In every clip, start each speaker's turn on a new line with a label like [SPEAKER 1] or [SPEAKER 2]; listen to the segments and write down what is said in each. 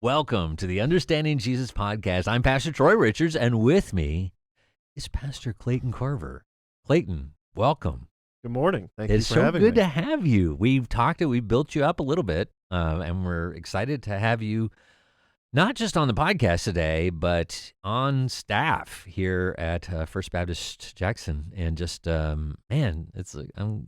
[SPEAKER 1] Welcome to the Understanding Jesus podcast. I'm Pastor Troy Richards, and with me is Pastor Clayton Carver. Clayton, welcome.
[SPEAKER 2] Good morning. Thank you
[SPEAKER 1] It's
[SPEAKER 2] for
[SPEAKER 1] so
[SPEAKER 2] having
[SPEAKER 1] good
[SPEAKER 2] me.
[SPEAKER 1] to have you. We've built you up a little bit, and we're excited to have you not just on the podcast today, but on staff here at First Baptist Jackson. And just, I'm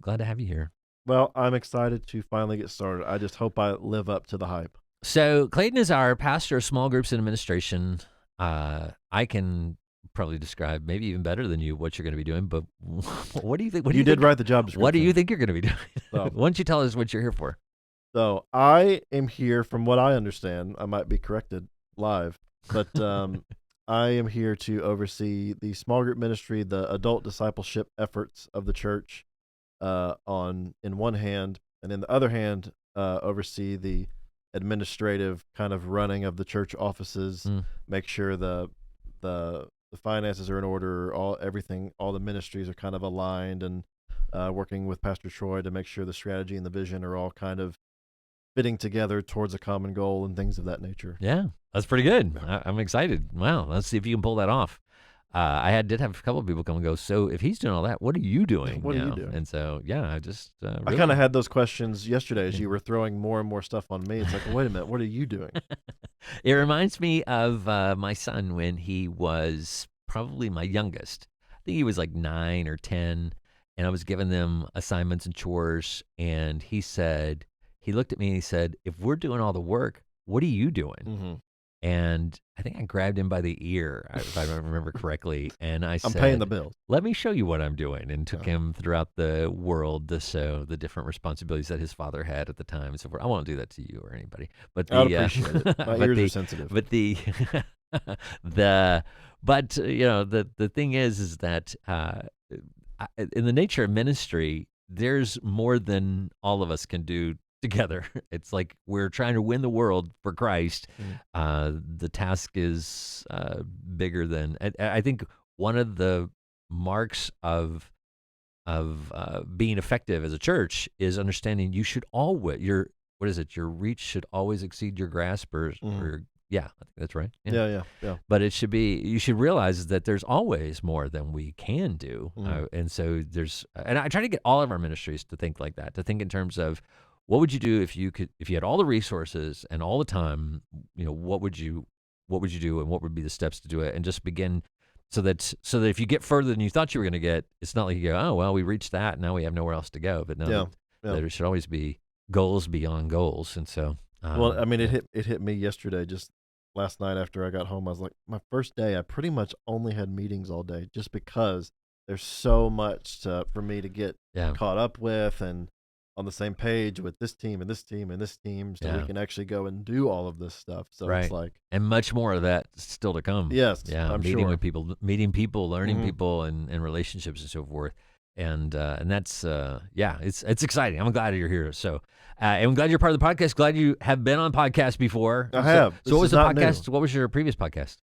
[SPEAKER 1] glad to have you here.
[SPEAKER 2] Well, I'm excited to finally get started. I just hope I live up to the hype.
[SPEAKER 1] So Clayton is our pastor of small groups and administration. I can probably describe maybe even better than you what you're going to be doing, but what do you think?
[SPEAKER 2] You did write the job description.
[SPEAKER 1] What do you think you're going to be doing?
[SPEAKER 2] So,
[SPEAKER 1] Why don't you tell us what you're here for?
[SPEAKER 2] so I am here, from what I understand, I might be corrected live, but I am here to oversee the small group ministry, the adult discipleship efforts of the church in one hand, and in the other hand, oversee the administrative kind of running of the church offices, make sure the finances are in order, all the ministries are kind of aligned, and working with Pastor Troy to make sure the strategy and the vision are all kind of fitting together towards a common goal and things of that nature.
[SPEAKER 1] Yeah, that's pretty good. I'm excited. Wow, let's see if you can pull that off. I did have a couple of people come and go, so if he's doing all that, what are you doing?
[SPEAKER 2] What are you doing?
[SPEAKER 1] And so, yeah, I just really...
[SPEAKER 2] I kind of had those questions yesterday as you were throwing more and more stuff on me. It's like, wait a minute, what are you doing?
[SPEAKER 1] It reminds me of my son when he was probably my youngest. I think he was like 9 or 10, and I was giving them assignments and chores, and he looked at me and he said, if we're doing all the work, what are you doing?
[SPEAKER 2] Mm-hmm.
[SPEAKER 1] And I think I grabbed him by the ear, if I remember correctly, and I said,
[SPEAKER 2] I'm paying the bills.
[SPEAKER 1] Let me show you what I'm doing, and took him throughout the world to show the different responsibilities that his father had at the time and so forth. I won't do that to you or anybody, but
[SPEAKER 2] I would appreciate it. My ears are sensitive.
[SPEAKER 1] But the the thing is that in the nature of ministry, there's more than all of us can do together. It's like we're trying to win the world for Christ. The task is bigger than. I think one of the marks of being effective as a church is understanding you should always your reach should always exceed your grasp, or yeah, I think that's right.
[SPEAKER 2] Yeah.
[SPEAKER 1] But it should be, you should realize that there's always more than we can do, and so and I try to get all of our ministries to think like that, to think in terms of, what would you do if you had all the resources and all the time? What would you do, and what would be the steps to do it? And just begin so that if you get further than you thought you were going to get, it's not like you go, oh well, we reached that, now we have nowhere else to go. But no, there should always be goals beyond goals. And so,
[SPEAKER 2] well, I mean, it hit me yesterday, just last night after I got home. I was like, my first day, I pretty much only had meetings all day, just because there's so much for me to get caught up with and on the same page with this team and this team and this team, so we can actually go and do all of this stuff. So it's like,
[SPEAKER 1] and much more of that still to come.
[SPEAKER 2] Yes,
[SPEAKER 1] yeah,
[SPEAKER 2] I'm
[SPEAKER 1] meeting
[SPEAKER 2] sure.
[SPEAKER 1] with people, learning people, and relationships and so forth. And that's it's exciting. I'm glad you're here. So, and I'm glad you're part of the podcast. Glad you have been on podcasts before.
[SPEAKER 2] I have.
[SPEAKER 1] So what was the podcast? New. What was your previous podcast?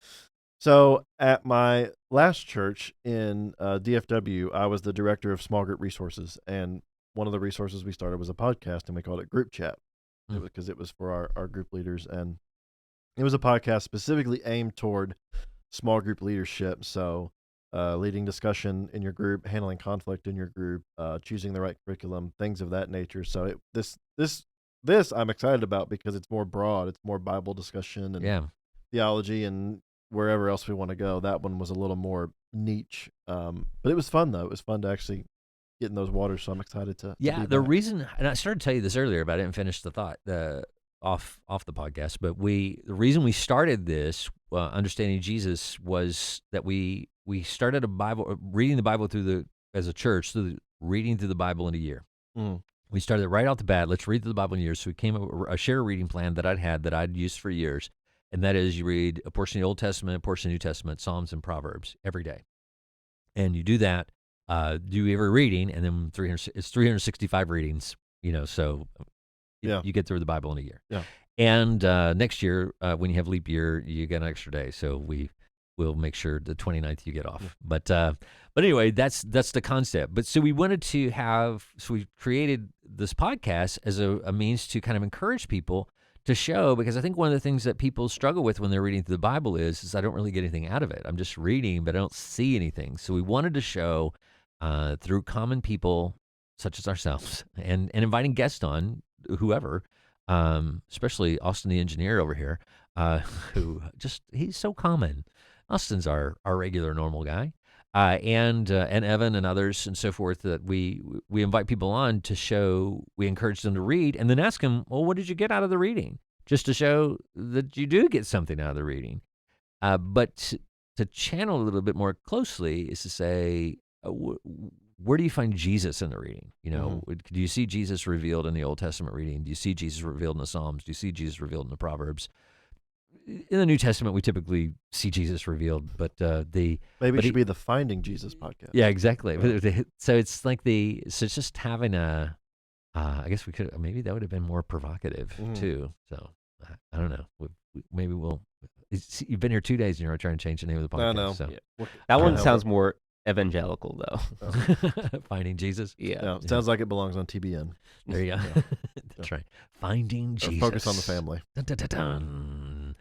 [SPEAKER 2] So at my last church in DFW, I was the director of small group resources, and one of the resources we started was a podcast, and we called it Group Chat, because it was for our group leaders, and it was a podcast specifically aimed toward small group leadership. So leading discussion in your group, handling conflict in your group, choosing the right curriculum, things of that nature. So this I'm excited about because it's more broad. It's more Bible discussion and theology and wherever else we want to go. That one was a little more niche, but it was fun though. It was fun to actually get in those waters, so I'm excited to
[SPEAKER 1] the reason, and I started to tell you this earlier, but I didn't finish the thought off the podcast, but the reason we started this Understanding Jesus was that we started reading the Bible as a church, reading through the Bible in a year. We started right out the bat, let's read through the Bible in a year. So we came up with a share reading plan that I'd used for years, and that is, you read a portion of the Old Testament, a portion of the New Testament, Psalms and Proverbs every day, and you do that. Do every reading, and then it's 365 readings, so you get through the Bible in a year.
[SPEAKER 2] Yeah.
[SPEAKER 1] And next year, when you have leap year, you get an extra day. So we'll make sure the 29th you get off. Yeah. But anyway, that's the concept. But so we wanted to we created this podcast as a means to kind of encourage people to show, because I think one of the things that people struggle with when they're reading through the Bible is I don't really get anything out of it. I'm just reading, but I don't see anything. So we wanted to show through common people such as ourselves and inviting guests on, whoever, especially Austin the engineer over here, who he's so common. Austin's our regular normal guy. And Evan and others and so forth, that we invite people on to show, we encourage them to read and then ask them, well, what did you get out of the reading? Just to show that you do get something out of the reading. But to channel a little bit more closely is to say, where do you find Jesus in the reading? Do you see Jesus revealed in the Old Testament reading? Do you see Jesus revealed in the Psalms? Do you see Jesus revealed in the Proverbs? In the New Testament, we typically see Jesus revealed, but
[SPEAKER 2] maybe it should be the Finding Jesus podcast.
[SPEAKER 1] Yeah, exactly. Yeah. So it's like it's just having I guess we could, maybe that would have been more provocative too. So I don't know. Maybe we'll. You've been here 2 days and you're trying to change the name of the podcast.
[SPEAKER 2] No.
[SPEAKER 1] So.
[SPEAKER 3] Yeah. That one sounds more evangelical, though.
[SPEAKER 1] Finding Jesus.
[SPEAKER 3] Yeah.
[SPEAKER 2] Sounds like it belongs on TBN.
[SPEAKER 1] There you go.
[SPEAKER 2] Yeah.
[SPEAKER 1] That's right. Finding Jesus.
[SPEAKER 2] Focus on the family.
[SPEAKER 1] Dun, dun, dun, dun.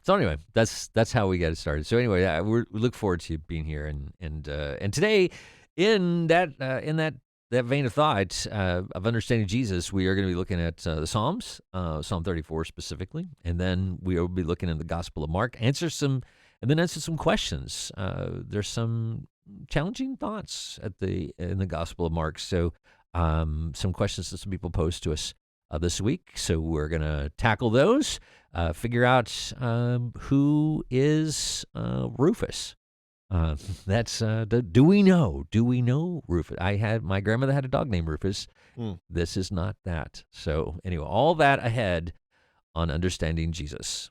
[SPEAKER 1] So anyway, that's how we got it started. So anyway, we look forward to being here, and today, in that vein of thought of understanding Jesus, we are going to be looking at the Psalms, Psalm 34 specifically, and then we will be looking at the Gospel of Mark, answer some questions. There's some challenging thoughts in the Gospel of Mark, so some questions that some people posed to us this week. So we're going to tackle those, figure out who is Rufus. Do we know Rufus? My grandmother had a dog named Rufus. This is not that. So anyway, all that ahead on Understanding Jesus.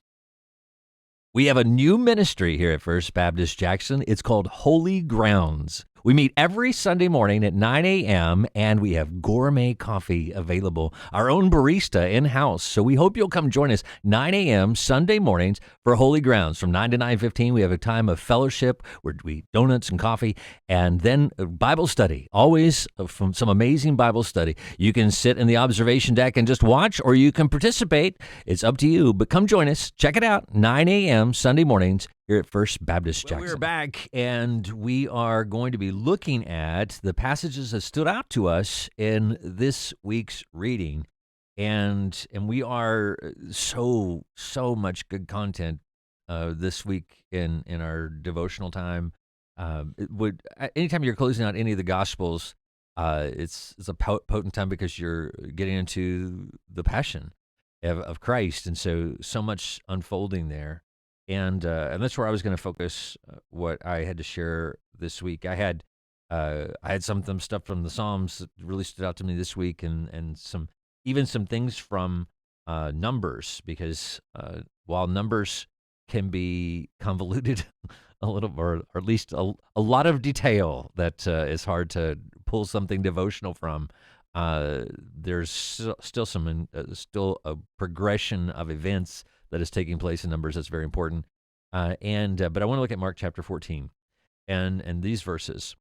[SPEAKER 1] We have a new ministry here at First Baptist Jackson. It's called Holy Grounds. We meet every Sunday morning at 9 a.m., and we have gourmet coffee available, our own barista in-house. So we hope you'll come join us 9 a.m. Sunday mornings for Holy Grounds. From 9 to 9:15, we have a time of fellowship where we eat donuts and coffee, and then Bible study, always from some amazing Bible study. You can sit in the observation deck and just watch, or you can participate. It's up to you, but come join us. Check it out, 9 a.m. Sunday mornings here at First Baptist Jackson. We're back, and we are going to be looking at the passages that stood out to us in this week's reading, and we are so much good content this week in our devotional time. Anytime you're closing out any of the Gospels, it's a potent time because you're getting into the passion of Christ, and so much unfolding there. And that's where I was going to focus what I had to share this week. I had some stuff from the Psalms that really stood out to me this week, and some things from Numbers, because while Numbers can be convoluted a little, or at least a lot of detail that is hard to pull something devotional from, there's still a progression of events that is taking place in Numbers that's very important. But I want to look at Mark chapter 14 and these verses.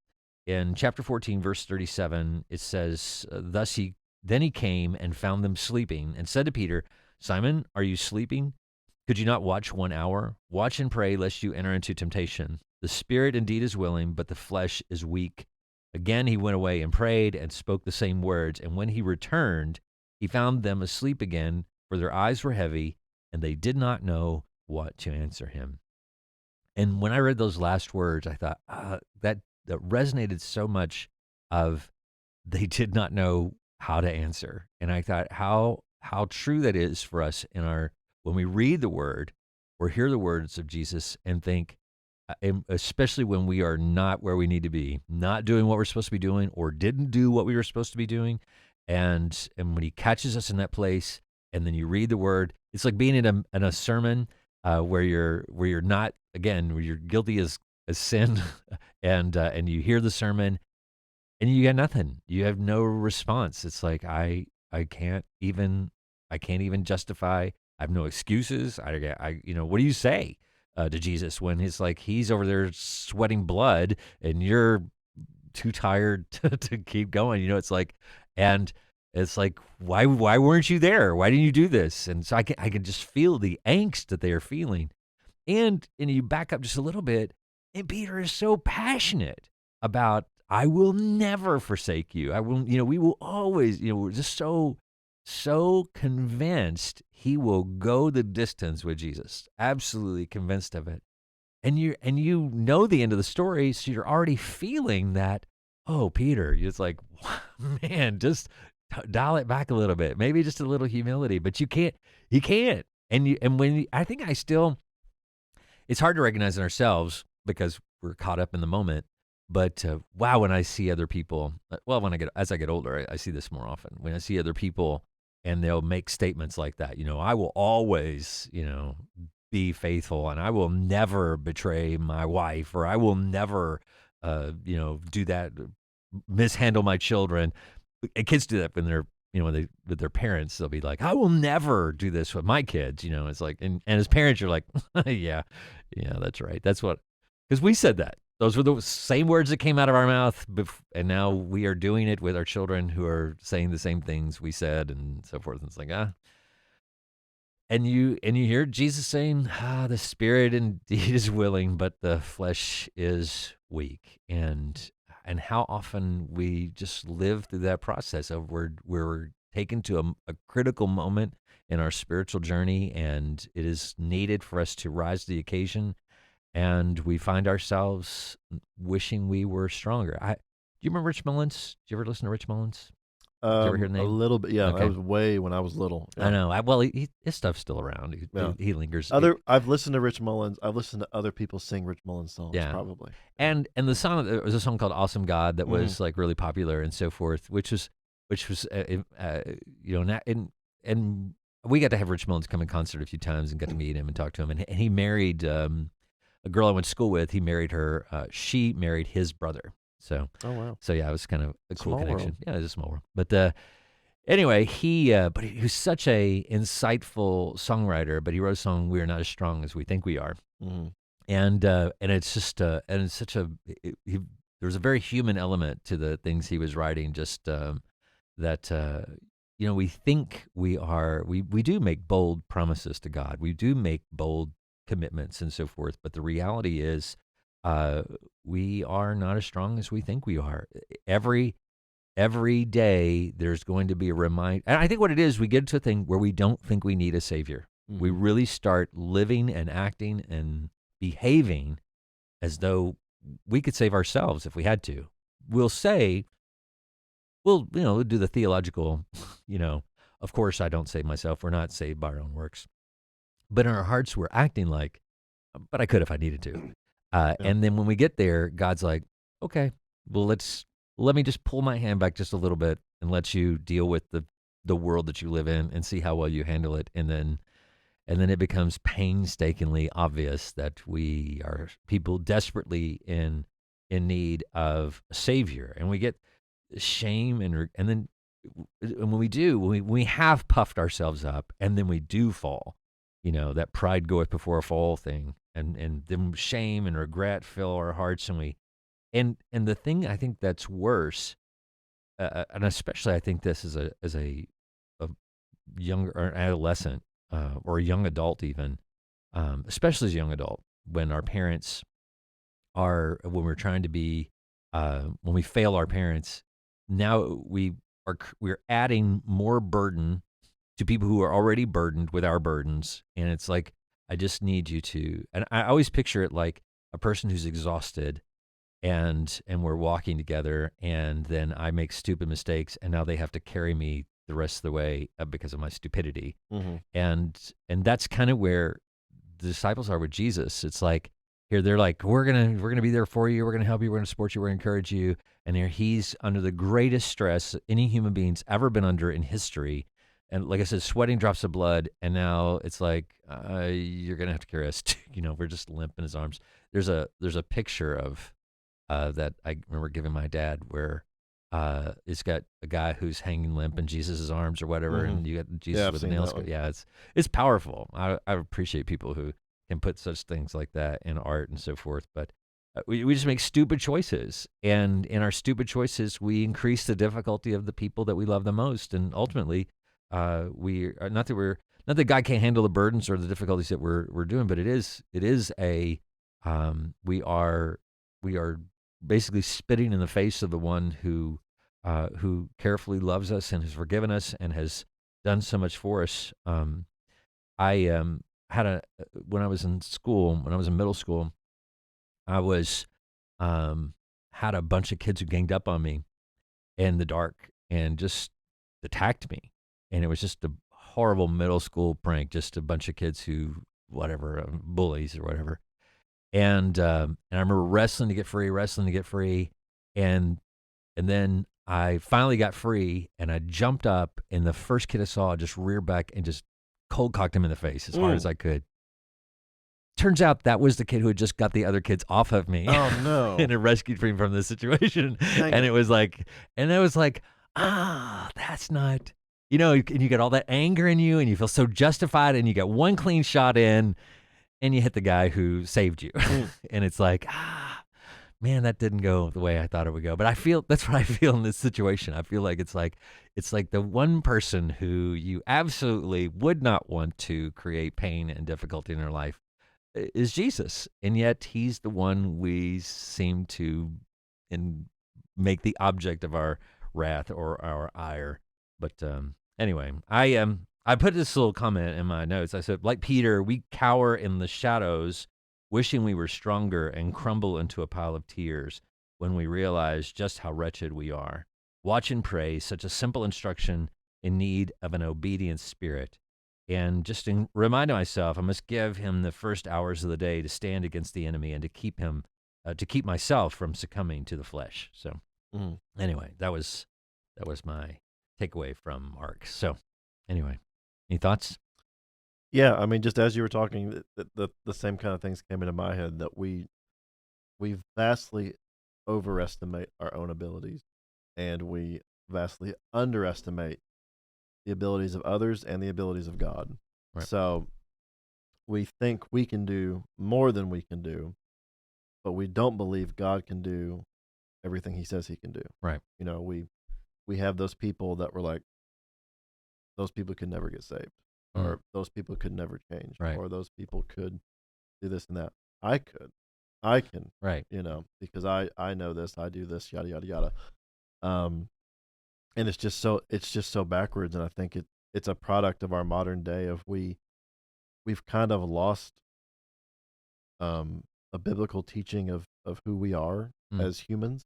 [SPEAKER 1] In chapter 14, verse 37, it says, Then he came and found them sleeping and said to Peter, Simon, are you sleeping? Could you not watch 1 hour? Watch and pray lest you enter into temptation. The spirit indeed is willing, but the flesh is weak. Again he went away and prayed and spoke the same words. And when he returned, he found them asleep again, for their eyes were heavy, and they did not know what to answer him. And when I read those last words, I thought, that resonated so much of they did not know how to answer. And I thought how true that is for us when we read the word or hear the words of Jesus and think, especially when we are not where we need to be, not doing what we're supposed to be doing, or didn't do what we were supposed to be doing. And when he catches us in that place, and then you read the word, it's like being in a sermon where you're not, again, where you're guilty as sin, and you hear the sermon, and you got nothing. You have no response. It's like I can't even justify. I have no excuses. What do you say to Jesus when he's over there sweating blood and you're too tired to keep going? It's like, and It's like, why weren't you there? Why didn't you do this? And so I can just feel the angst that they are feeling. And you back up just a little bit, and Peter is so passionate about, I will never forsake you. I will, we will always, we're just so convinced he will go the distance with Jesus. Absolutely convinced of it. And you know the end of the story, so you're already feeling that, oh, Peter, it's like, man, just dial it back a little bit. Maybe just a little humility, but you can't. I think it's hard to recognize in ourselves because we're caught up in the moment. But wow, when I see other people, as I get older, I see this more often. When I see other people and they'll make statements like that, I will always, be faithful, and I will never betray my wife, or I will never, do that, mishandle my children. And kids do that when they're, with their parents. They'll be like, I will never do this with my kids. It's like, and as parents, you're like, yeah, that's right. That's what, because we said that. Those were the same words that came out of our mouth, and now we are doing it with our children who are saying the same things we said, and so forth. And it's like, And you hear Jesus saying, the spirit indeed is willing, but the flesh is weak. And how often we just live through that process of we're taken to a critical moment in our spiritual journey, and it is needed for us to rise to the occasion, and we find ourselves wishing we were stronger. Do you remember Rich Mullins? Did you ever listen to Rich Mullins? Did you ever hear the name?
[SPEAKER 2] A little bit, yeah.
[SPEAKER 1] Okay.
[SPEAKER 2] That was way when I was little. Yeah.
[SPEAKER 1] I know. His stuff's still around. He lingers.
[SPEAKER 2] I've listened to Rich Mullins. I've listened to other people sing Rich Mullins songs, probably.
[SPEAKER 1] And the song, there was a song called "Awesome God" that was like really popular and so forth, which was and we got to have Rich Mullins come in concert a few times and got to meet him and talk to him. And he married a girl I went to school with. He married her. She married his brother. So,
[SPEAKER 2] oh wow.
[SPEAKER 1] So yeah, it was kind of a cool
[SPEAKER 2] Small
[SPEAKER 1] connection.
[SPEAKER 2] world.
[SPEAKER 1] Yeah, it was a small world. But anyway, he was such a insightful songwriter. But he wrote a song, "We Are Not as Strong as We Think We Are," and it's just and it's such a there was a very human element to the things he was writing. Just that we think we are. We do make bold promises to God. We do make bold commitments and so forth. But the reality is, we are not as strong as we think we are. Every day there's going to be a reminder. And I think what it is, we get to a thing where we don't think we need a savior. Mm-hmm. We really start living and acting and behaving as though we could save ourselves if we had to. We'll do the theological, of course I don't save myself. We're not saved by our own works. But in our hearts, we're acting like, but I could if I needed to. And then when we get there, God's like, okay, well, let me just pull my hand back just a little bit and let you deal with the world that you live in and see how well you handle it. And then it becomes painstakingly obvious that we are people desperately in need of a savior. And we get shame and then when we have puffed ourselves up and then we do fall, that pride goeth before a fall thing. And then shame and regret fill our hearts, and the thing I think that's worse, and especially I think this as a young or an adolescent or a young adult even, especially as a young adult, when our parents when we're trying to be, when we fail our parents, now we're adding more burden to people who are already burdened with our burdens, and it's like, I just need you to, and I always picture it like a person who's exhausted and we're walking together and then I make stupid mistakes and now they have to carry me the rest of the way because of my stupidity. Mm-hmm. And that's kind of where the disciples are with Jesus. It's like, here, they're like, we're going to be there for you. We're going to help you. We're going to support you. We're going to encourage you. And here he's under the greatest stress any human being's ever been under in history. And like I said, sweating drops of blood, and now it's like, you're gonna have to carry us. We're just limp in his arms. There's a picture of that I remember giving my dad where it's got a guy who's hanging limp in Jesus' arms or whatever, and you got Jesus with the nails. Yeah, it's powerful. I appreciate people who can put such things like that in art and so forth. But we just make stupid choices, and in our stupid choices, we increase the difficulty of the people that we love the most, and ultimately, we are not that God can't handle the burdens or the difficulties that we're doing, but it is a we are basically spitting in the face of the one who carefully loves us and has forgiven us and has done so much for us. I had when I was in school, when I was in middle school, I was had a bunch of kids who ganged up on me in the dark and just attacked me, and it was just a horrible middle school prank. Just a bunch of kids who whatever bullies or whatever, and I remember wrestling to get free, and then I finally got free, and I jumped up, and the first kid I saw, I just reared back and just cold cocked him in the face as hard as I could. Turns out that was the kid who had just got the other kids off of me.
[SPEAKER 2] Oh no!
[SPEAKER 1] And it rescued me from this situation.
[SPEAKER 2] Dang
[SPEAKER 1] And
[SPEAKER 2] it.
[SPEAKER 1] it was like, that's not, and you get all that anger in you, and you feel so justified, and you get one clean shot in, and you hit the guy who saved you. And it's like, man, that didn't go the way I thought it would go. But that's what I feel in this situation. I feel like it's like the one person who you absolutely would not want to create pain and difficulty in their life is Jesus, and yet he's the one we seem to make the object of our wrath or our ire. But anyway, I put this little comment in my notes. I said, like Peter, we cower in the shadows, wishing we were stronger, and crumble into a pile of tears when we realize just how wretched we are. Watch and pray, such a simple instruction in need of an obedient spirit. And just remind myself, I must give him the first hours of the day to stand against the enemy and to keep myself from succumbing to the flesh. So anyway, that was my takeaway from Mark. So anyway, any thoughts?
[SPEAKER 2] Yeah, I mean, just as you were talking, the same kind of things came into my head, that we vastly overestimate our own abilities, and we vastly underestimate the abilities of others and the abilities of God.
[SPEAKER 1] Right.
[SPEAKER 2] So we think we can do more than we can do, but we don't believe God can do everything he says he can do.
[SPEAKER 1] Right.
[SPEAKER 2] We have those people that were like, those people could never get saved, or those people could never change,
[SPEAKER 1] Right.
[SPEAKER 2] or those people could do this and that. I can,
[SPEAKER 1] Right.
[SPEAKER 2] because I know this, I do this, yada yada yada. And it's just so backwards, and I think it's a product of our modern day of we've kind of lost a biblical teaching of who we are as humans.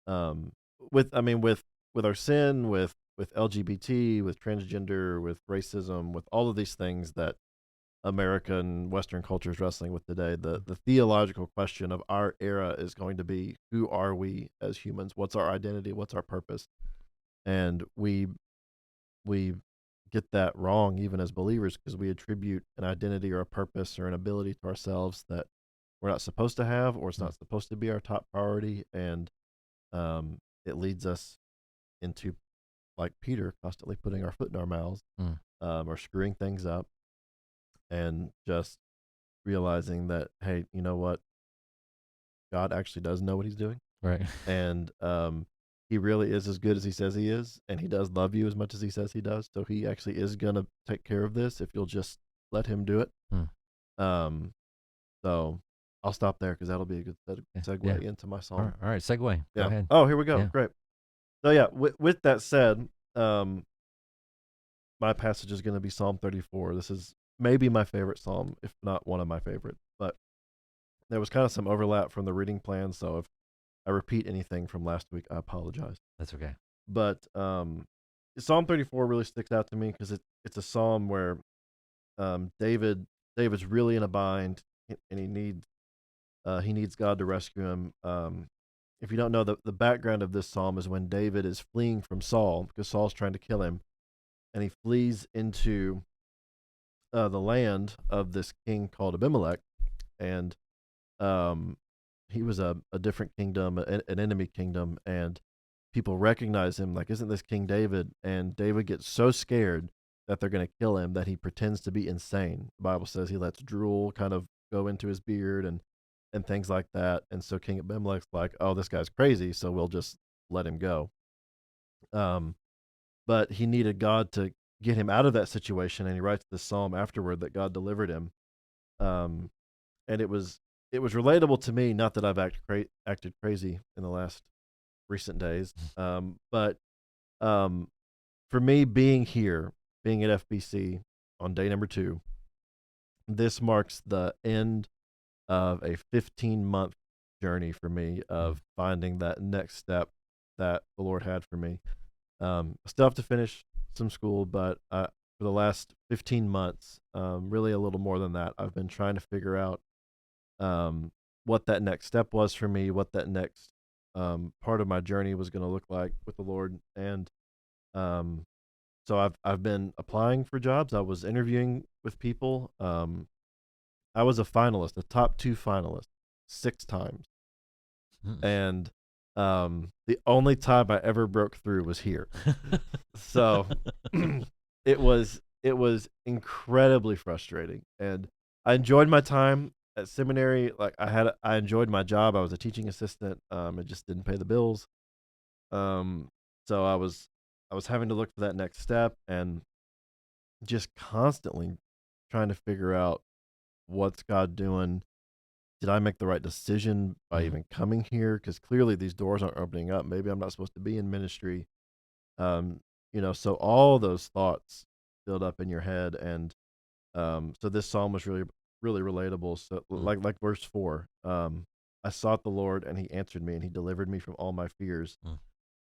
[SPEAKER 2] With our sin, with LGBT, with transgender, with racism, with all of these things that America and Western culture is wrestling with today, the theological question of our era is going to be, who are we as humans? What's our identity? What's our purpose? And we get that wrong even as believers, because we attribute an identity or a purpose or an ability to ourselves that we're not supposed to have, or it's not supposed to be our top priority, and it leads us into, like Peter, constantly putting our foot in our mouths, or screwing things up, and just realizing that, hey, you know what? God actually does know what he's doing.
[SPEAKER 1] Right.
[SPEAKER 2] And he really is as good as he says he is, and he does love you as much as he says he does. So he actually is going to take care of this if you'll just let him do it. So I'll stop there, because that'll be a good segue into my psalm.
[SPEAKER 1] All right, segue.
[SPEAKER 2] Yeah.
[SPEAKER 1] Go ahead.
[SPEAKER 2] Oh, here we go.
[SPEAKER 1] Yeah.
[SPEAKER 2] Great. So yeah, with that said, my passage is going to be Psalm 34. This is maybe my favorite psalm, if not one of my favorites. But there was kind of some overlap from the reading plan, so if I repeat anything from last week, I apologize.
[SPEAKER 1] That's okay.
[SPEAKER 2] But Psalm 34 really sticks out to me, because it's a psalm where David's really in a bind, and he needs God to rescue him. If you don't know, the background of this psalm is when David is fleeing from Saul, because Saul's trying to kill him, and he flees into the land of this king called Abimelech, and he was a different kingdom, an enemy kingdom, and people recognize him like, isn't this King David? And David gets so scared that they're going to kill him that he pretends to be insane. The Bible says he lets drool kind of go into his beard, and and things like that. And so King Abimelech's like, oh, this guy's crazy, so we'll just let him go. But he needed God to get him out of that situation, and he writes this psalm afterward that God delivered him. Um, and it was relatable to me. Not that I've acted crazy in the last recent days, but for me, being here, being at FBC on day number 2, this marks the end of a 15-month journey for me of finding that next step that the Lord had for me. I still have to finish some school, but for the last 15 months, really a little more than that, I've been trying to figure out what that next step was for me, what that next part of my journey was going to look like with the Lord. And so I've been applying for jobs. I was interviewing with people. I was a finalist, a top 2 finalist, 6 times. And the only time I ever broke through was here. So it was incredibly frustrating. And I enjoyed my time at seminary. Like I enjoyed my job. I was a teaching assistant. It just didn't pay the bills. So I was having to look for that next step and just constantly trying to figure out, what's God doing? Did I make the right decision by even coming here? Because clearly these doors aren't opening up. Maybe I'm not supposed to be in ministry. So all those thoughts build up in your head. And so this psalm was really, really relatable. So like verse 4, I sought the Lord and he answered me and he delivered me from all my fears.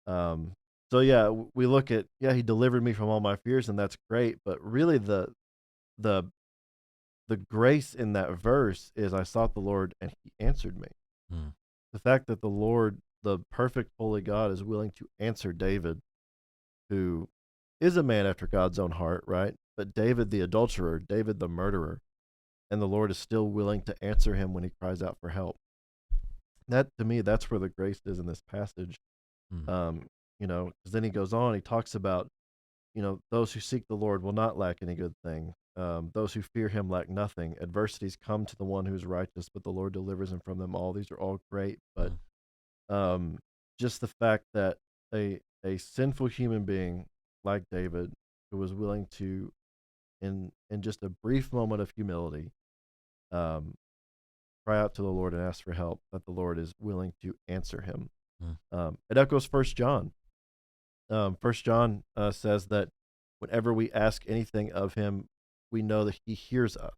[SPEAKER 2] So yeah, we look at, he delivered me from all my fears, and that's great. But really the grace in that verse is I sought the Lord and he answered me. The fact that the Lord, the perfect holy God, is willing to answer David, who is a man after God's own heart, right? But David the adulterer, David the murderer, and the Lord is still willing to answer him when he cries out for help. That, to me, that's where the grace is in this passage. Because then he goes on, he talks about, those who seek the Lord will not lack any good thing. Those who fear him lack nothing. Adversities come to the one who is righteous, but the Lord delivers him from them all. These are all great, but just the fact that a sinful human being like David, who was willing to, in just a brief moment of humility, cry out to the Lord and ask for help, that the Lord is willing to answer him. It echoes 1 John. 1 John says that whenever we ask anything of him, we know that he hears us.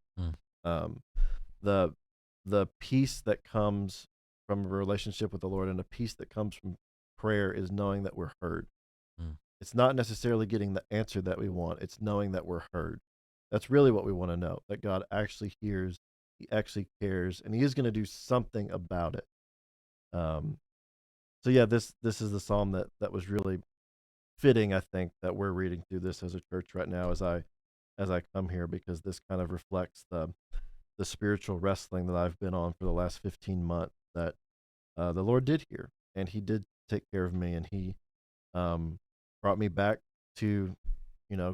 [SPEAKER 2] The peace that comes from a relationship with the Lord and a peace that comes from prayer is knowing that we're heard. It's not necessarily getting the answer that we want. It's knowing that we're heard. That's really what we want to know, that God actually hears, he actually cares, and he is going to do something about it. So yeah, this is the psalm that was really fitting, I think, that we're reading through this as a church right now as I come here, because this kind of reflects the spiritual wrestling that I've been on for the last 15 months, that the Lord did hear, and he did take care of me, and he brought me back to,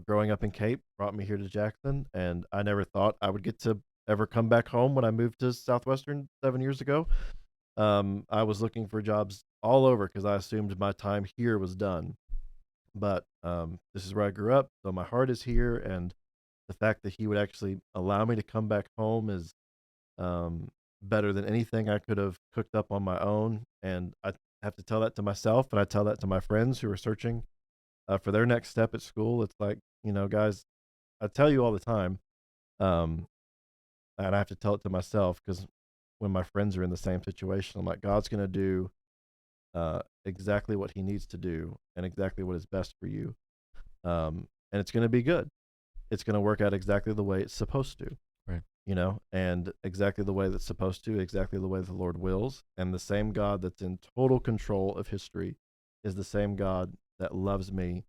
[SPEAKER 2] growing up in Cape, brought me here to Jackson, and I never thought I would get to ever come back home when I moved to Southwestern 7 years ago. I was looking for jobs all over because I assumed my time here was done. But this is where I grew up, so my heart is here, and the fact that he would actually allow me to come back home is better than anything I could have cooked up on my own. And I have to tell that to myself, and I tell that to my friends who are searching for their next step at school. It's like, guys, I tell you all the time, and I have to tell it to myself, because when my friends are in the same situation, I'm like, God's going to do exactly what he needs to do and exactly what is best for you. And it's going to be good. It's going to work out exactly the way it's supposed to.
[SPEAKER 1] Right.
[SPEAKER 2] And exactly the way that's supposed to, exactly the way the Lord wills. And the same God that's in total control of history is the same God that loves me.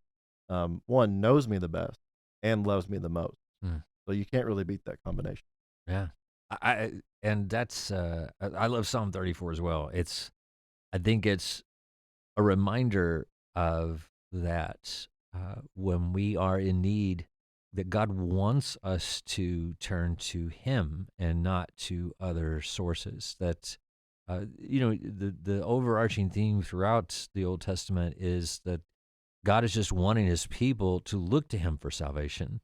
[SPEAKER 2] One, knows me the best and loves me the most. So you can't really beat that combination.
[SPEAKER 1] Yeah. And that's I love Psalm 34 as well. I think it's a reminder of that when we are in need, God wants us to turn to Him and not to other sources. That the overarching theme throughout the Old Testament is that God is just wanting His people to look to Him for salvation,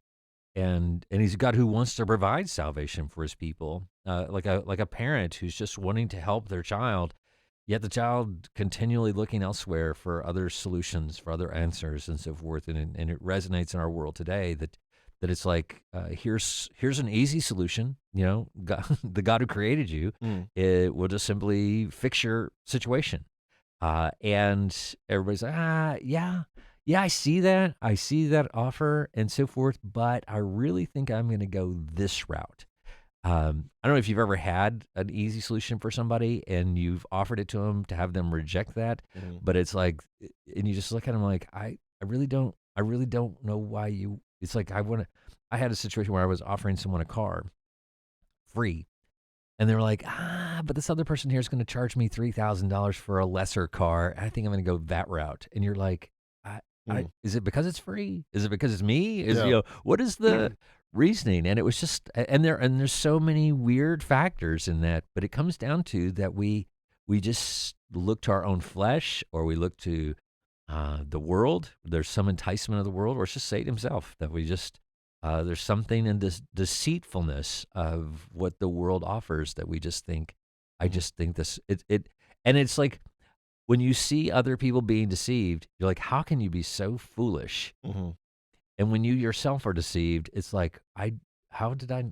[SPEAKER 1] and He's a God who wants to provide salvation for His people, like a parent who's just wanting to help their child, yet the child continually looking elsewhere for other solutions, for other answers, and so forth. And it resonates in our world today that it's like, here's an easy solution. God, the God who created you, it will just simply fix your situation. And everybody's like, yeah, I see that offer and so forth, but I really think I'm going to go this route. I don't know if you've ever had an easy solution for somebody and you've offered it to them to have them reject that, but it's like, and you just look at them like, I really don't know why you. It's like I had a situation where I was offering someone a car free, and they were like, but this other person here is going to charge me $3,000 for a lesser car. I think I'm going to go that route. And you're like, is it because it's free? Is it because it's me? What is the reasoning? And it was just, and there's so many weird factors in that, but it comes down to that we just look to our own flesh, or we look to the world. There's some enticement of the world, or it's just Satan himself, that we just, there's something in this deceitfulness of what the world offers that we just think, I just think this, and it's like, when you see other people being deceived, you're like, how can you be so foolish? And when you yourself are deceived, it's like, how did I?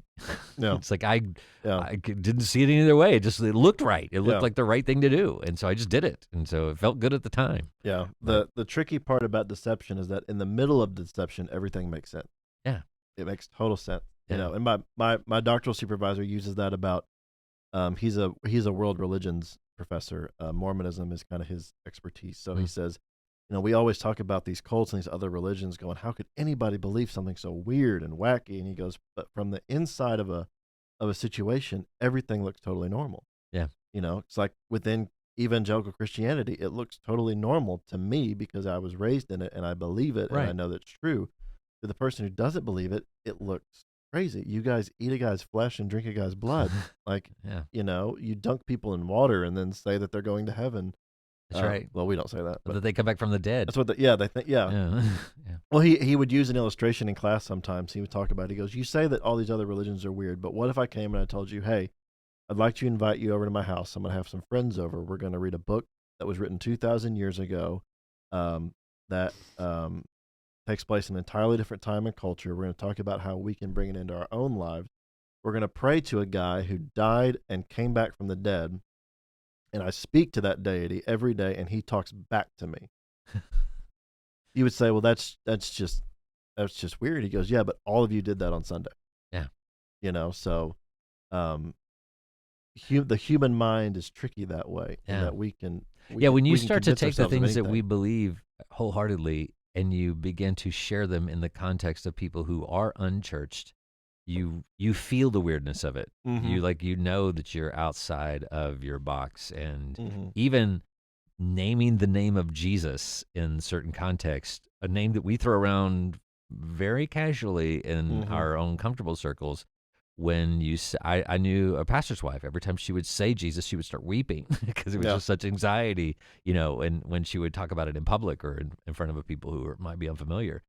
[SPEAKER 2] Yeah.
[SPEAKER 1] It's like I didn't see it any other way. It looked right. It looked like the right thing to do, and so I just did it, and so it felt good at the time.
[SPEAKER 2] Yeah. The tricky part about deception is that in the middle of deception, everything makes sense.
[SPEAKER 1] Yeah.
[SPEAKER 2] It makes total sense.
[SPEAKER 1] Yeah.
[SPEAKER 2] And my doctoral supervisor uses that about. He's a world religions professor. Mormonism is kind of his expertise. So he says, we always talk about these cults and these other religions going, how could anybody believe something so weird and wacky? And he goes, but from the inside of a situation, everything looks totally normal.
[SPEAKER 1] Yeah.
[SPEAKER 2] It's like within evangelical Christianity, it looks totally normal to me because I was raised in it and I believe it and I know that's true. To the person who doesn't believe it, it looks crazy. You guys eat a guy's flesh and drink a guy's blood. Like, you dunk people in water and then say that they're going to heaven.
[SPEAKER 1] That's right.
[SPEAKER 2] Well, we don't say that.
[SPEAKER 1] But that they come back from the dead.
[SPEAKER 2] That's what they think. Yeah. Well, he would use an illustration in class sometimes. He would talk about it. He goes, you say that all these other religions are weird, but what if I came and I told you, hey, I'd like to invite you over to my house. I'm going to have some friends over. We're going to read a book that was written 2,000 years ago that takes place in an entirely different time and culture. We're going to talk about how we can bring it into our own lives. We're going to pray to a guy who died and came back from the dead, and I speak to that deity every day, and he talks back to me. You would say, well, that's just weird. He goes, yeah, but all of you did that on Sunday.
[SPEAKER 1] Yeah.
[SPEAKER 2] So the human mind is tricky that way.
[SPEAKER 1] Yeah.
[SPEAKER 2] And that we can
[SPEAKER 1] when you start to take the things that we believe wholeheartedly and you begin to share them in the context of people who are unchurched, you feel the weirdness of it. You know that you're outside of your box, and even naming the name of Jesus in certain contexts, a name that we throw around very casually in our own comfortable circles. When I knew a pastor's wife, every time she would say Jesus, she would start weeping because it was just such anxiety, and when she would talk about it in public or in front of people who might be unfamiliar.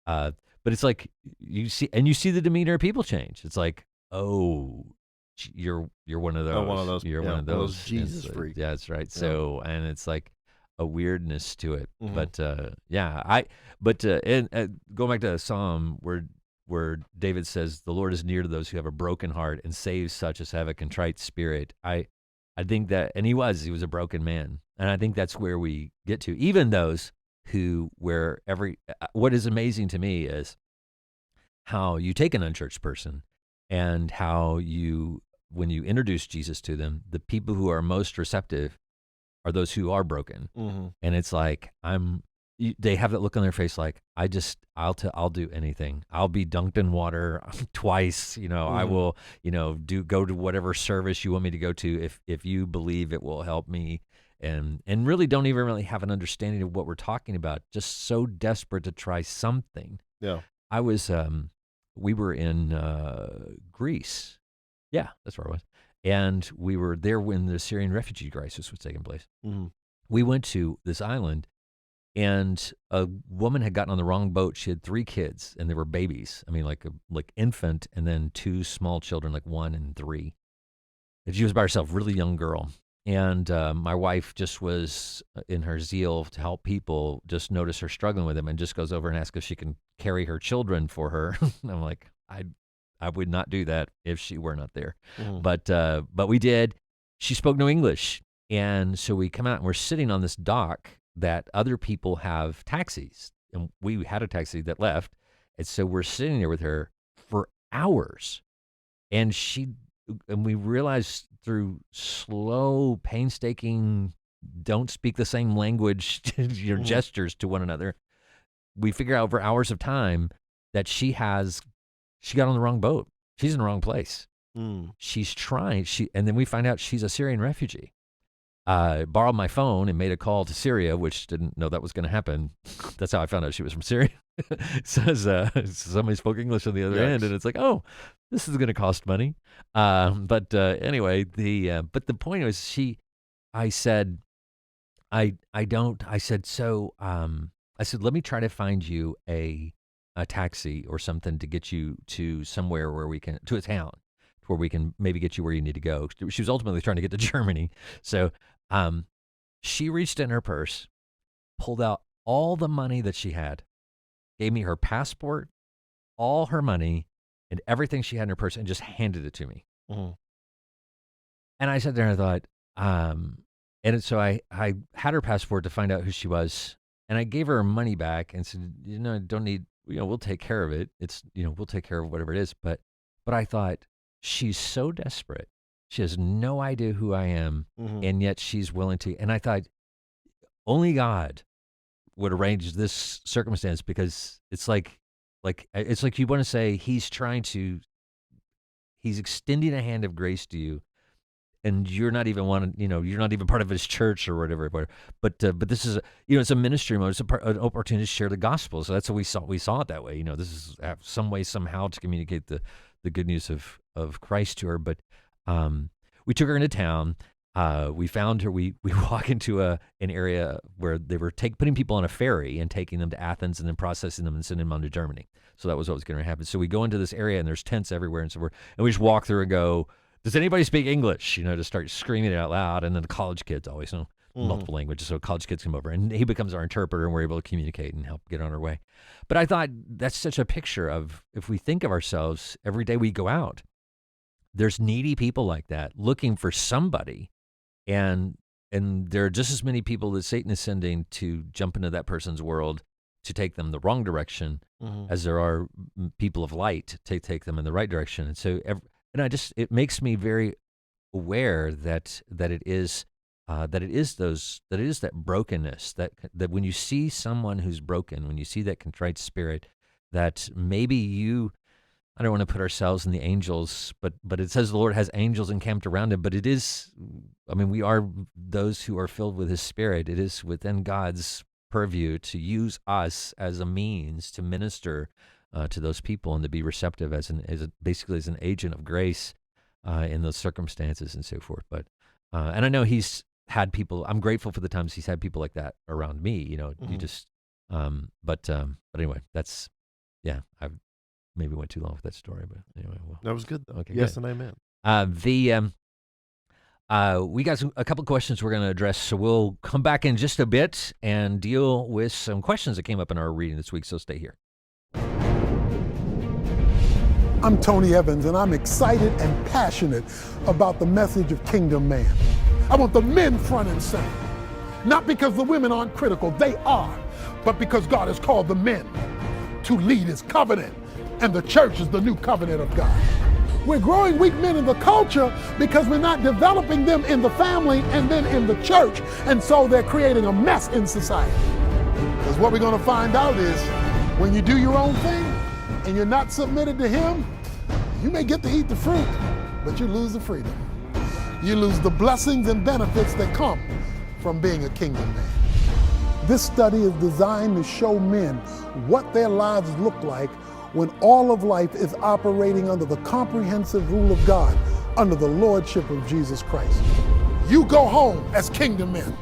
[SPEAKER 1] But it's like you see the demeanor of people change. It's like, oh, you're one of those.
[SPEAKER 2] Oh, one of those.
[SPEAKER 1] You're one of those
[SPEAKER 2] Jesus freaks.
[SPEAKER 1] Yeah, that's right. Yeah. So, and it's like a weirdness to it. But going back to the Psalm where David says, the Lord is near to those who have a broken heart and saves such as have a contrite spirit. I think that, and he was a broken man. And I think that's where we get to. Even those what is amazing to me is how you take an unchurched person and how when you introduce Jesus to them, the people who are most receptive are those who are broken. And it's like, they have that look on their face like, I'll do anything. I'll be dunked in water twice. I will, go to whatever service you want me to go to if you believe it will help me. And really don't even really have an understanding of what we're talking about. Just so desperate to try something.
[SPEAKER 2] Yeah.
[SPEAKER 1] I was we were in Greece. Yeah, that's where I was. And we were there when the Syrian refugee crisis was taking place.
[SPEAKER 2] Mm-hmm.
[SPEAKER 1] We went to this island, and a woman had gotten on the wrong boat. She had 3 kids, and they were babies. I mean, like infant, and then 2 small children, like 1 and 3. And she was by herself, really young girl. And my wife just was, in her zeal to help people, just noticed her struggling with them and just goes over and asks if she can carry her children for her. And I'm like, I would not do that if she were not there.
[SPEAKER 2] Mm-hmm.
[SPEAKER 1] But we did. She spoke no English. And so we come out and we're sitting on this dock that other people have taxis. And we had a taxi that left. And so we're sitting there with her for hours. And we realized through slow, painstaking, don't speak the same language, your gestures to one another, we figure out over hours of time that she got on the wrong boat. She's in the wrong place. She's trying, and then we find out she's a Syrian refugee. Borrowed my phone and made a call to Syria, which didn't know that was going to happen. That's how I found out she was from Syria. Says somebody spoke English on the other end, and it's like, oh, this is going to cost money. But anyway, but the point was, I said, let me try to find you a taxi or something to get you to somewhere to a town where we can maybe get you where you need to go. She was ultimately trying to get to Germany. So she reached in her purse, pulled out all the money that she had, gave me her passport, all her money, and everything she had in her purse, and just handed it to me.
[SPEAKER 2] Mm-hmm.
[SPEAKER 1] And I sat there and I thought, and so I had her passport to find out who she was, and I gave her money back and said, don't need, we'll take care of it. It's, we'll take care of whatever it is. But I thought, she's so desperate. She has no idea who I am, and yet she's willing to. And I thought, only God would arrange this circumstance, because it's like you want to say he's extending a hand of grace to you, and you're not even you're not even part of his church or whatever. But this is it's a ministry mode. It's an opportunity to share the gospel. So that's what we saw it that way. This is some way somehow to communicate the good news of Christ to her. But we took her into town. We found her. We walk into an area where they were putting people on a ferry and taking them to Athens and then processing them and sending them on to Germany. So that was what was going to happen. So we go into this area and there's tents everywhere, and we just walk through and go, does anybody speak English? To start screaming it out loud. And then the college kids always know multiple languages. So college kids come over and he becomes our interpreter, and we're able to communicate and help get on our way. But I thought that's such a picture of, if we think of ourselves every day we go out, there's needy people like that looking for somebody. And there are just as many people that Satan is sending to jump into that person's world to take them the wrong direction as there are people of light to take them in the right direction. And so, it makes me very aware that it is that brokenness, that when you see someone who's broken, when you see that contrite spirit, that maybe I don't want to put ourselves in the angels, but it says the Lord has angels encamped around him. But it is, we are those who are filled with his spirit. It is within God's purview to use us as a means to minister to those people and to be receptive basically as an agent of grace in those circumstances and so forth. But and I know he's had people. I'm grateful for the times he's had people like that around me. You just. But anyway, that's I've maybe went too long with that story, but anyway. Well,
[SPEAKER 2] that was good though.
[SPEAKER 1] Okay,
[SPEAKER 2] yes,
[SPEAKER 1] good.
[SPEAKER 2] and amen.
[SPEAKER 1] We got a couple of questions we're going to address, so we'll come back in just a bit and deal with some questions that came up in our reading this week, so stay here.
[SPEAKER 4] I'm Tony Evans, and I'm excited and passionate about the message of Kingdom Man. I want the men front and center, not because the women aren't critical, they are, but because God has called the men to lead his covenant, and the church is the new covenant of God. We're growing weak men in the culture because we're not developing them in the family and then in the church, and so they're creating a mess in society. Because what we're going to find out is when you do your own thing and you're not submitted to him, you may get to eat the fruit, but you lose the freedom. You lose the blessings and benefits that come from being a kingdom man. This study is designed to show men what their lives look like when all of life is operating under the comprehensive rule of God, under the lordship of Jesus Christ. You go home as kingdom men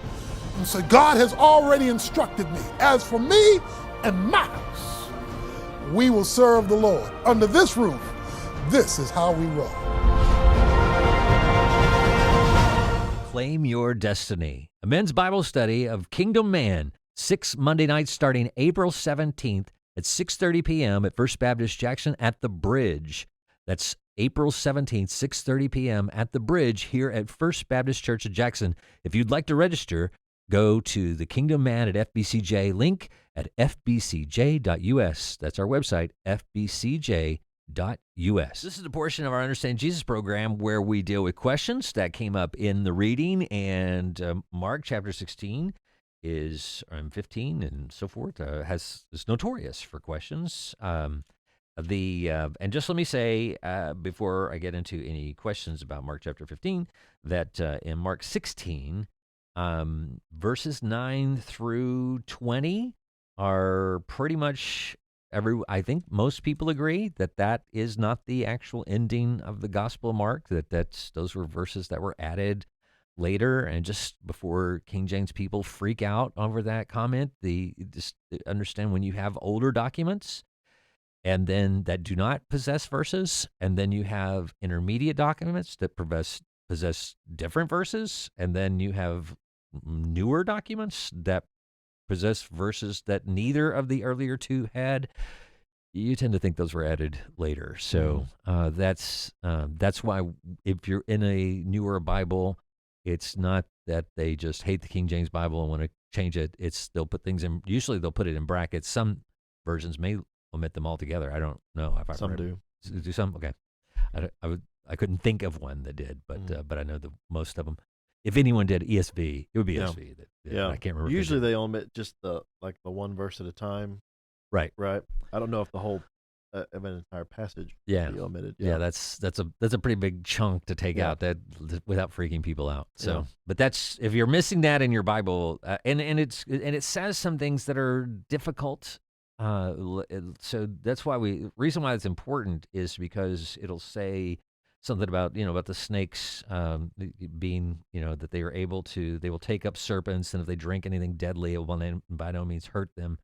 [SPEAKER 4] and say, God has already instructed me. As for me and my house, we will serve the Lord. Under this roof, this is how we roll.
[SPEAKER 1] Claim Your Destiny, a men's Bible study of Kingdom Man, 6 Monday nights starting April 17th at 6:30 p.m. at First Baptist Jackson at the Bridge. That's April 17th, 6:30 p.m. at the Bridge here at First Baptist Church of Jackson. If you'd like to register, go to the Kingdom Man at FBCJ link at fbcj.us. That's our website, fbcj.us. This is a portion of our Understanding Jesus program where we deal with questions that came up in the reading, and Mark chapter 16 is 15 and so forth is notorious for questions. And just let me say before I get into any questions about Mark chapter 15 that in Mark 16 verses 9 through 20 are pretty much I think most people agree that is not the actual ending of the Gospel of Mark, those were verses that were added later, and just before King James people freak out over that comment, just understand when you have older documents and then that do not possess verses, and then you have intermediate documents that possess different verses, and then you have newer documents that possess verses that neither of the earlier two had, you tend to think those were added later. So that's why if you're in a newer Bible, it's not that they just hate the King James Bible and want to change it. They'll put things in. Usually they'll put it in brackets. Some versions may omit them altogether. I don't know if
[SPEAKER 2] Some do.
[SPEAKER 1] Do some? Okay. I couldn't think of one that did, but I know most of them. If anyone did ESV, it would be ESV.
[SPEAKER 2] Yeah,
[SPEAKER 1] I can't remember.
[SPEAKER 2] Usually they omit just the one verse at a time.
[SPEAKER 1] Right.
[SPEAKER 2] I don't know if the whole of an entire passage
[SPEAKER 1] be
[SPEAKER 2] omitted.
[SPEAKER 1] Yeah, that's a pretty big chunk to take out that without freaking people out. So, but that's if you're missing that in your Bible, and it says some things that are difficult. So that's why reason why it's important is because it'll say something about the snakes being that they will take up serpents, and if they drink anything deadly, it will by no means hurt them.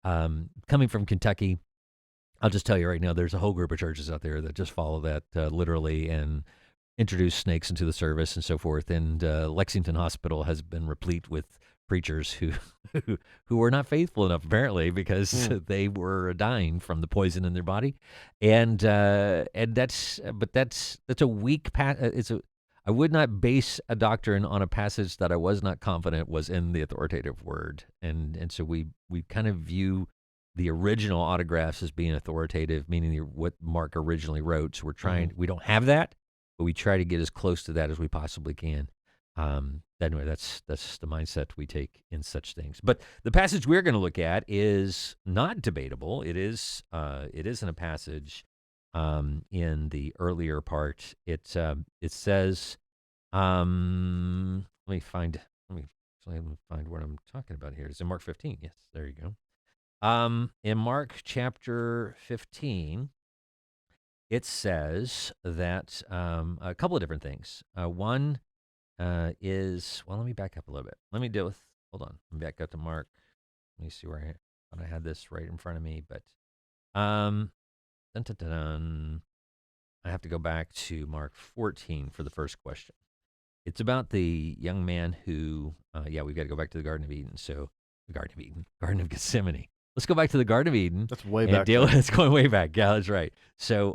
[SPEAKER 1] Coming from Kentucky, I'll just tell you right now, there's a whole group of churches out there that just follow that literally and introduce snakes into the service and so forth. And Lexington Hospital has been replete with preachers who were not faithful enough, apparently, because they were dying from the poison in their body. And that's a weak I would not base a doctrine on a passage that I was not confident was in the authoritative word. And so we kind of view the original autographs as being authoritative, meaning what Mark originally wrote. So we don't have that, but we try to get as close to that as we possibly can. Anyway, that's the mindset we take in such things. But the passage we're going to look at is not debatable. It isn't a passage in the earlier part. It says, let me find what I'm talking about here. It's in Mark 15. Yes, there you go. In Mark chapter 15, it says that a couple of different things. One is, let me back up a little bit. Hold on. Let me back up to Mark. Let me see where I had this right in front of me, but I have to go back to Mark 14 for the first question. It's about the young man who, we've got to go back to the Garden of Eden. So the Garden of Gethsemane. Let's go back to the Garden of Eden.
[SPEAKER 2] That's way back.
[SPEAKER 1] It's going way back. Yeah, that's right. So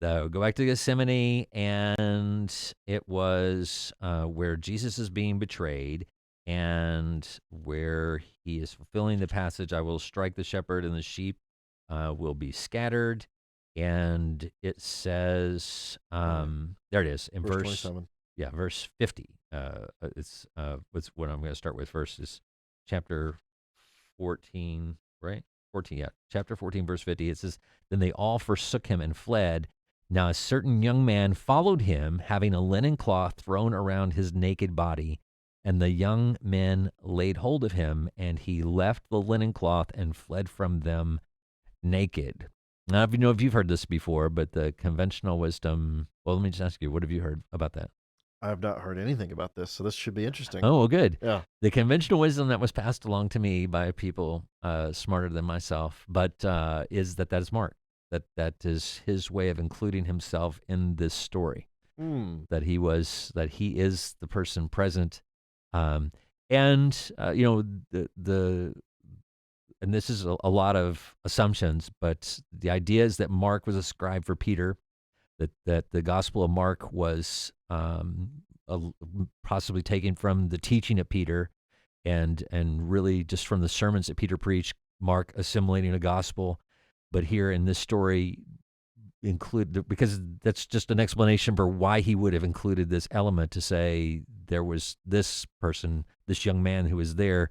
[SPEAKER 1] go back to Gethsemane, and it was where Jesus is being betrayed, and where he is fulfilling the passage, I will strike the shepherd and the sheep will be scattered. And it says, there it is, in verse
[SPEAKER 2] 27.
[SPEAKER 1] Yeah, verse 50. It's what I'm going to start with first is chapter 14, right? 14, yeah. Chapter 14, verse 50. It says, "Then they all forsook him and fled. Now a certain young man followed him, having a linen cloth thrown around his naked body. And the young men laid hold of him, and he left the linen cloth and fled from them naked. Now, if you know if you've heard this before, but the conventional wisdom. Well, let me just ask you, what have you heard about that?
[SPEAKER 2] I have not heard anything about this, so this should be interesting.
[SPEAKER 1] Oh, well, good.
[SPEAKER 2] Yeah.
[SPEAKER 1] The conventional wisdom that was passed along to me by people smarter than myself, but is that is Mark. That is his way of including himself in this story. That he is the person present, and and this is a lot of assumptions, but the idea is that Mark was a scribe for Peter, that the Gospel of Mark was possibly taken from the teaching of Peter, and really just from the sermons that Peter preached, Mark assimilating a gospel. But here in this story, because that's just an explanation for why he would have included this element to say there was this person, this young man who was there.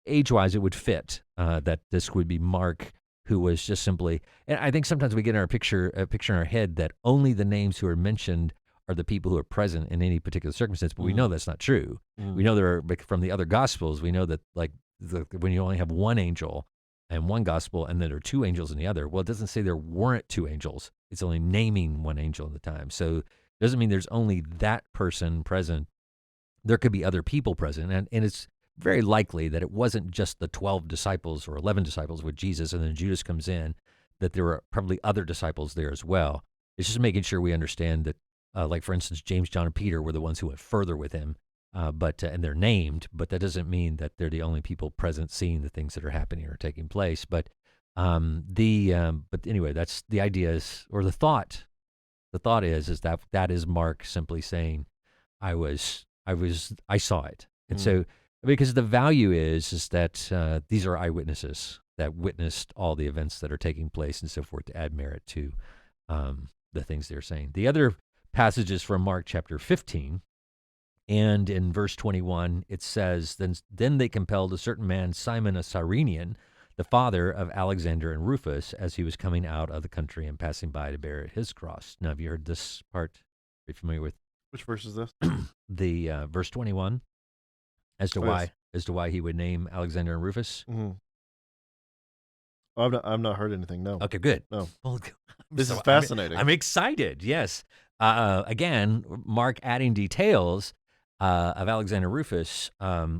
[SPEAKER 1] Age-wise, it would fit that this would be Mark, who was just simply. And I think sometimes we get in a picture in our head that only the names who are mentioned are the people who are present in any particular circumstance, but we know that's not true. We know there are, from the other Gospels, we know that when you only have one angel and one gospel, and then there are two angels in the other. Well, it doesn't say there weren't two angels. It's only naming one angel at the time. So it doesn't mean there's only that person present. There could be other people present, and it's very likely that it wasn't just the 12 disciples or 11 disciples with Jesus, and then Judas comes in, that there were probably other disciples there as well. It's just making sure we understand that, like, for instance, James, John, and Peter were the ones who went further with him. And they're named, but that doesn't mean that they're the only people present seeing the things that are happening or taking place. But anyway, that's the idea is, or the thought. The thought is that is Mark simply saying, I saw it, and so because the value is that these are eyewitnesses that witnessed all the events that are taking place and so forth to add merit to the things they're saying. The other passages from Mark chapter 15. And in verse 21, it says, Then they compelled a certain man, Simon a Cyrenian, the father of Alexander and Rufus, as he was coming out of the country and passing by to bear his cross. Now, have you heard this part? Are you familiar with?
[SPEAKER 2] Which verse is this?
[SPEAKER 1] The verse 21, as to why he would name Alexander and Rufus.
[SPEAKER 2] Mm-hmm. I've not heard anything. No.
[SPEAKER 1] Okay, good.
[SPEAKER 2] No.
[SPEAKER 1] Well,
[SPEAKER 2] this is fascinating.
[SPEAKER 1] I'm excited. Yes. Again, Mark adding details of Alexander Rufus.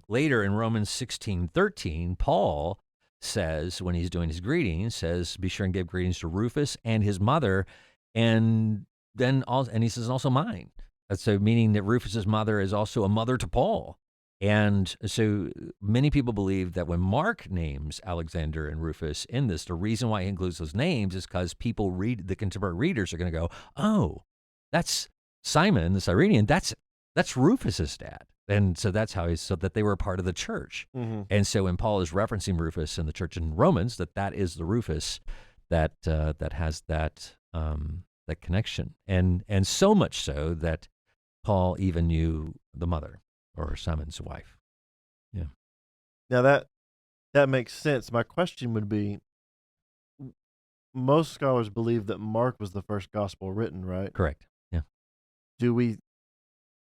[SPEAKER 1] Later in Romans 16:13, Paul says, when he's doing his greetings, says, be sure and give greetings to Rufus and his mother, and he says also mine. So meaning that Rufus's mother is also a mother to Paul. And so many people believe that when Mark names Alexander and Rufus in this, the reason why he includes those names is because the contemporary readers are going to go, oh, that's Simon the Cyrenian, that's Rufus's dad. And so that's how so that they were a part of the church. Mm-hmm. And so when Paul is referencing Rufus in the church in Romans, that is the Rufus that has that connection. And so much so that Paul even knew the mother, or Simon's wife. Yeah.
[SPEAKER 2] Now that makes sense. My question would be, most scholars believe that Mark was the first gospel written, right?
[SPEAKER 1] Correct. Yeah.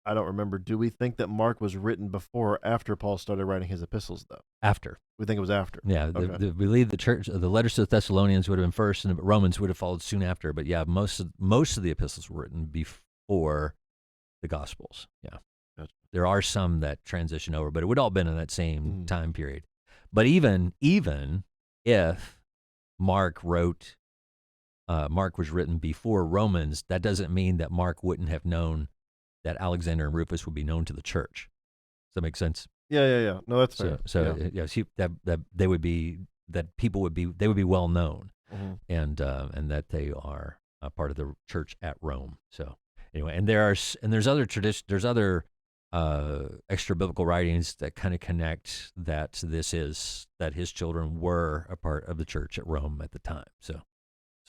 [SPEAKER 2] I don't remember. Do we think that Mark was written before or after Paul started writing his epistles, though?
[SPEAKER 1] After.
[SPEAKER 2] We think it was after.
[SPEAKER 1] Yeah.
[SPEAKER 2] Okay.
[SPEAKER 1] We believe the letters to the Thessalonians would have been first, and Romans would have followed soon after. But yeah, most of the epistles were written before the Gospels. Yeah.
[SPEAKER 2] Gotcha.
[SPEAKER 1] There are some that transition over, but it would all been in that same time period. But even if Mark was written before Romans, that doesn't mean that Mark wouldn't have known that Alexander and Rufus would be known to the church. Does that make sense?
[SPEAKER 2] Yeah. No, that's fair.
[SPEAKER 1] So that they would be well known, and that they are a part of the church at Rome. So anyway, and there's other extra biblical writings that kind of connect that his children were a part of the church at Rome at the time. So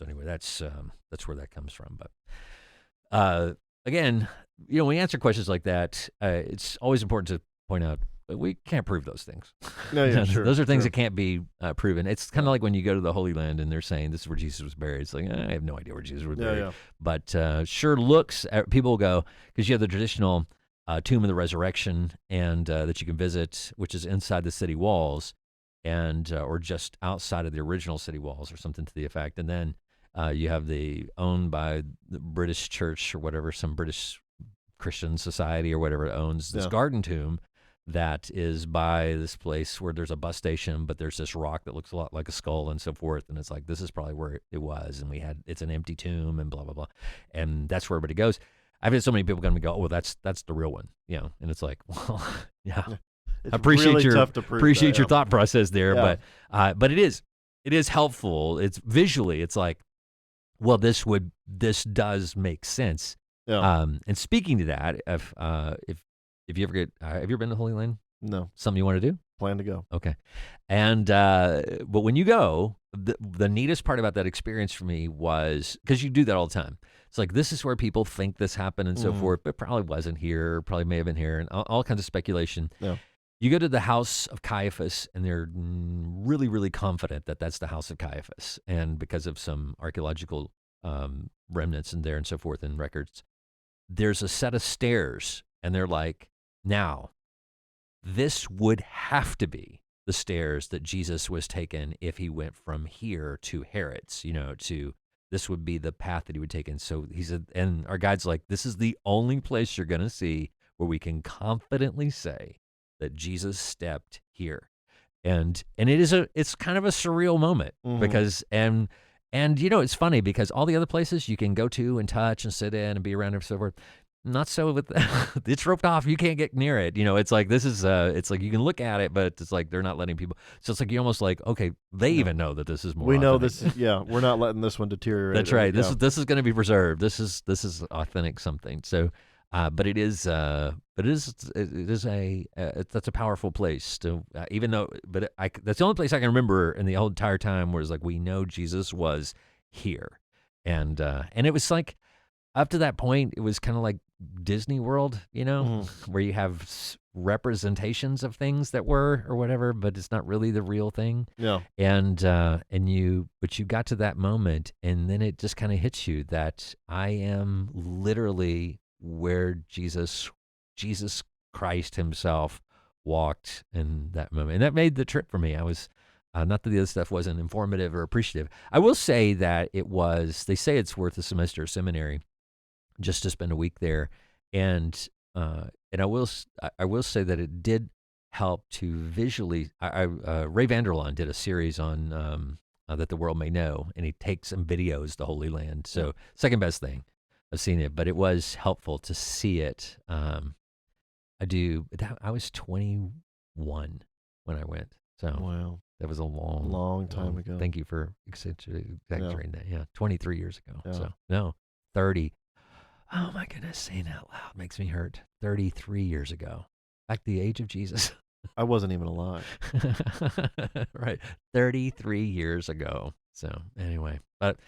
[SPEAKER 1] anyway, that's where that comes from. But again, when we answer questions like that, it's always important to point out that we can't prove those things.
[SPEAKER 2] No, yeah, sure.
[SPEAKER 1] Those are things that can't be proven. It's kind of like when you go to the Holy Land and they're saying this is where Jesus was buried. It's like, I have no idea where Jesus was buried. Yeah. But sure looks, people go, because you have the traditional tomb of the resurrection and that you can visit, which is inside the city walls. and or just outside of the original city walls or something to the effect. And then you have the owned by the British Church or whatever, some British Christian society or whatever owns this garden tomb that is by this place where there's a bus station, but there's this rock that looks a lot like a skull and so forth. And it's like, this is probably where it was. And it's an empty tomb and blah, blah, blah. And that's where everybody goes. I've had so many people come and go, oh, well, that's the real one. And it's like, well, yeah.
[SPEAKER 2] It's
[SPEAKER 1] I appreciate
[SPEAKER 2] really
[SPEAKER 1] your
[SPEAKER 2] tough to prove
[SPEAKER 1] appreciate
[SPEAKER 2] that,
[SPEAKER 1] your thought process there,
[SPEAKER 2] Yeah.
[SPEAKER 1] but it is helpful. It's visually, it's like, well, this does make sense.
[SPEAKER 2] Yeah.
[SPEAKER 1] And speaking to that, if you ever have you ever been to Holy Land?
[SPEAKER 2] No.
[SPEAKER 1] Something you want to do?
[SPEAKER 2] Plan to go.
[SPEAKER 1] Okay. And but when you go, the neatest part about that experience for me was, because you do that all the time. It's like, this is where people think this happened and so forth, but probably wasn't here, probably may have been here, and all kinds of speculation.
[SPEAKER 2] Yeah.
[SPEAKER 1] You go to the house of Caiaphas, and they're really, really confident that that's the house of Caiaphas, and because of some archaeological remnants in there and so forth and records, there's a set of stairs, and they're like, now, this would have to be the stairs that Jesus was taken if he went from here to Herod's, this would be the path that he would take. And so he said, and our guide's like, this is the only place you're going to see where we can confidently say that Jesus stepped here. And it's kind of a surreal moment because, and it's funny because all the other places you can go to and touch and sit in and be around and so forth. Not so with it's roped off. You can't get near it. It's like, this is it's like you can look at it, but it's like they're not letting people. So it's like you're almost like, okay, they even know that this is more.
[SPEAKER 2] We know
[SPEAKER 1] authentic.
[SPEAKER 2] this. We're not letting this one deteriorate.
[SPEAKER 1] That's right. This is going to be preserved. This is authentic something. So, but that's a powerful place to even though. But that's the only place I can remember in the whole entire time where it's like we know Jesus was here, and it was like up to that point it was kind of like Disney World, where you have representations of things that were or whatever, but it's not really the real thing.
[SPEAKER 2] Yeah.
[SPEAKER 1] But you got to that moment, and then it just kind of hits you that I am literally where Jesus Christ himself walked in that moment. And that made the trip for me. I was, not that the other stuff wasn't informative or appreciative. I will say that they say it's worth a semester of seminary just to spend a week there. And I will say that it did help to visually. Ray Vanderlaan did a series on that the world may know, and he takes and videos the Holy Land. So second best thing I've seen it, but it was helpful to see it. I was 21 when I went, so
[SPEAKER 2] wow,
[SPEAKER 1] that was a long
[SPEAKER 2] time ago.
[SPEAKER 1] Thank you for exaggerating that. Yeah, 23 years ago.
[SPEAKER 2] Yeah.
[SPEAKER 1] So no, 30. Oh my goodness, saying that out loud makes me hurt. 33 years ago, back to the age of Jesus.
[SPEAKER 2] I wasn't even alive.
[SPEAKER 1] Right, 33 years ago. So anyway, but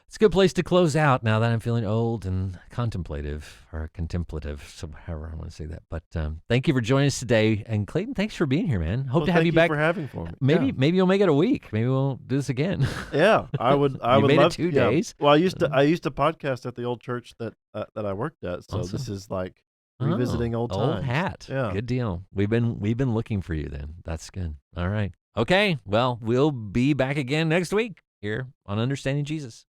[SPEAKER 1] it's a good place to close out now that I'm feeling old and contemplative, so however I want to say that. But thank you for joining us today. And Clayton, thanks for being here, man. Hope to have you back.
[SPEAKER 2] Thank you for having for me.
[SPEAKER 1] Maybe you'll make it a week. Maybe we'll do this again.
[SPEAKER 2] Yeah, I would. I
[SPEAKER 1] You
[SPEAKER 2] would
[SPEAKER 1] made
[SPEAKER 2] love
[SPEAKER 1] it 2 days.
[SPEAKER 2] Well, I used to podcast at the old church that I worked at. So
[SPEAKER 1] Awesome.
[SPEAKER 2] this is like revisiting old times.
[SPEAKER 1] Old hat.
[SPEAKER 2] Yeah.
[SPEAKER 1] Good deal. We've been looking for you then. That's good. All right. Okay. Well, we'll be back again next week here on Understanding Jesus.